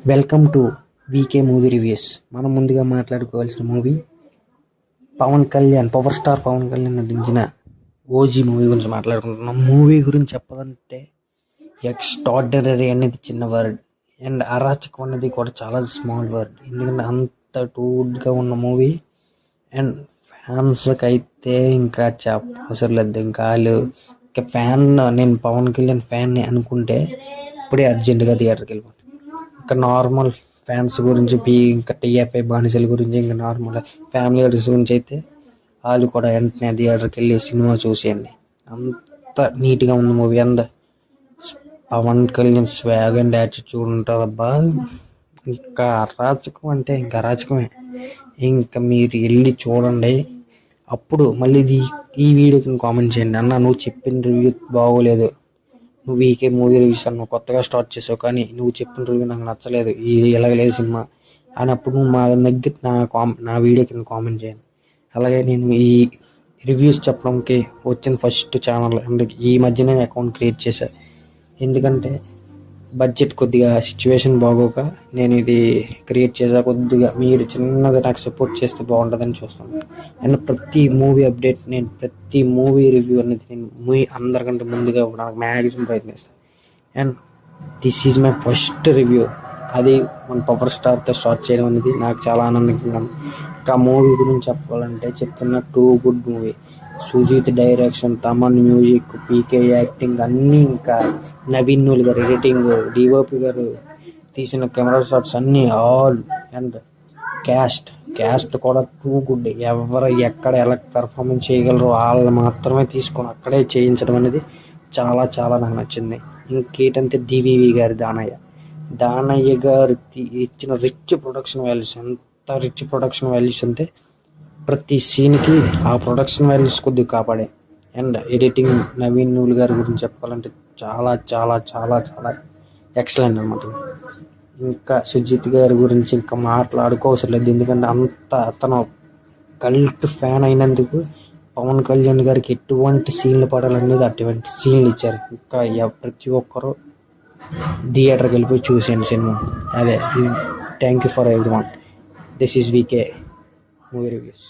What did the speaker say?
Welcome to VK movie reviews. మనం ముందుగా మాట్లాడుకోవాల్సిన movie power star Pawan Kalyan నటించిన ఓజీ మూవీ గురించి మాట్లాడుకుంటున్నాం. మూవీ గురించి చెప్పాలంటే ఎక్స్ట్రాడినరీ అనేది చిన్న వర్డ్ అండ్ అరాచకం అనేది కూడా చాలా స్మాల్ వర్డ్. ఎందుకంటే అంత టూడ్గా ఉన్న మూవీ అండ్ ఫ్యాన్స్కి అయితే ఇంకా చెప్పవసరం లేదు. ఇంకా నేను పవన్ కళ్యాణ్ ఫ్యాన్ని అనుకుంటే ఇప్పుడే అర్జెంటుగా థియేటర్కి వెళ్ళిపోతాను. ఇంకా నార్మల్ ఫ్యాన్స్ గురించి ఇంకా టీఎఫ్ఐ బానిసల గురించి ఇంకా నార్మల్ ఫ్యామిలీ గురించి అయితే వాళ్ళు కూడా వెంటనే థియేటర్కి వెళ్ళి సినిమా చూసేయండి. అంత నీట్గా ఉంది movie. Pawan Kalyan swag and attitude ఉంటుంది అబ్బా. ఇంకా అరాచకం అంటే ఇంకా అరాచకమే. ఇంకా మీరు వెళ్ళి చూడండి. అప్పుడు మళ్ళీ ఈ వీడియోకి కామెంట్ చేయండి, అన్న నువ్వు చెప్పిన రివ్యూ బాగోలేదు, నువ్వు వీకే మూవీ రివ్యూస్ నువ్వు కొత్తగా స్టార్ట్ చేసావు కానీ నువ్వు చెప్పిన రివ్యూ నాకు నచ్చలేదు, ఇది ఎలాగలేదు సినిమా అని అప్పుడు నువ్వు మా దగ్గర నా వీడియో కింద కామెంట్ చేయండి. అలాగే నేను ఈ రివ్యూస్ చెప్పడానికి వచ్చిన ఫస్ట్ ఛానల్ అండ్ ఈ మధ్యనే అకౌంట్ క్రియేట్ చేశాను. ఎందుకంటే బడ్జెట్ కొద్దిగా సిచ్యువేషన్ బాగోక నేను ఇది క్రియేట్ చేసా. కొద్దిగా మీరు చిన్నగా నాకు సపోర్ట్ చేస్తే బాగుంటుందని చూస్తాను. అండ్ ప్రతి మూవీ అప్డేట్ ప్రతి మూవీ రివ్యూ అనేది నేను అందరికంటే ముందుగా నాకు మ్యాక్సిమం ప్రయత్నిస్తాను. And this is my first review. అది మన పవర్ స్టార్తో స్టార్ట్ చేయడం అనేది నాకు చాలా ఆనందంగా ఉంది. ఇంకా మూవీ గురించి చెప్పాలంటే చెప్తున్న too good movie. Sujeeth direction, Thaman music, PK acting అన్నీ, ఇంకా నవీన్ నూల్ గారు ఎడిటింగ్, డిఓపి గారు తీసిన కెమెరా షాట్స్ అన్నీ ఆల్ అండ్ క్యాస్ట్ కూడా టూ గుడ్. ఎవరు ఎక్కడ ఎలా పెర్ఫార్మెన్స్ చేయగలరో వాళ్ళు మాత్రమే తీసుకొని అక్కడే చేయించడం అనేది చాలా చాలా నాకు నచ్చింది. ఇంకేంటంటే డివివి గారి దానయ్య గారు ఇచ్చిన రిచ్ ప్రొడక్షన్ వాల్యూస్. ఎంత రిచ్ ప్రొడక్షన్ వాల్యూస్ అంటే ప్రతి సీన్కి ఆ ప్రొడక్షన్ వాల్యూస్ కొద్దిగా కాపాడే. అండ్ ఎడిటింగ్ నవీన్ నూల్ గారి గురించి చెప్పాలంటే చాలా చాలా చాలా చాలా ఎక్సలెంట్ అనమాట. ఇంకా సుజిత్ గారి గురించి ఇంకా మాట్లాడుకోవసరం లేదు. ఎందుకంటే అతను కల్ట్ ఫ్యాన్ అయినందుకు పవన్ కళ్యాణ్ గారికి ఎటువంటి సీన్లు పడాలనేది అటువంటి సీన్లు ఇచ్చారు. ఇంకా ప్రతి ఒక్కరూ థియేటర్కి వెళ్ళిపోయి చూసేయండి సినిమా. అదే thank you for everyone. This is VK movie reviews.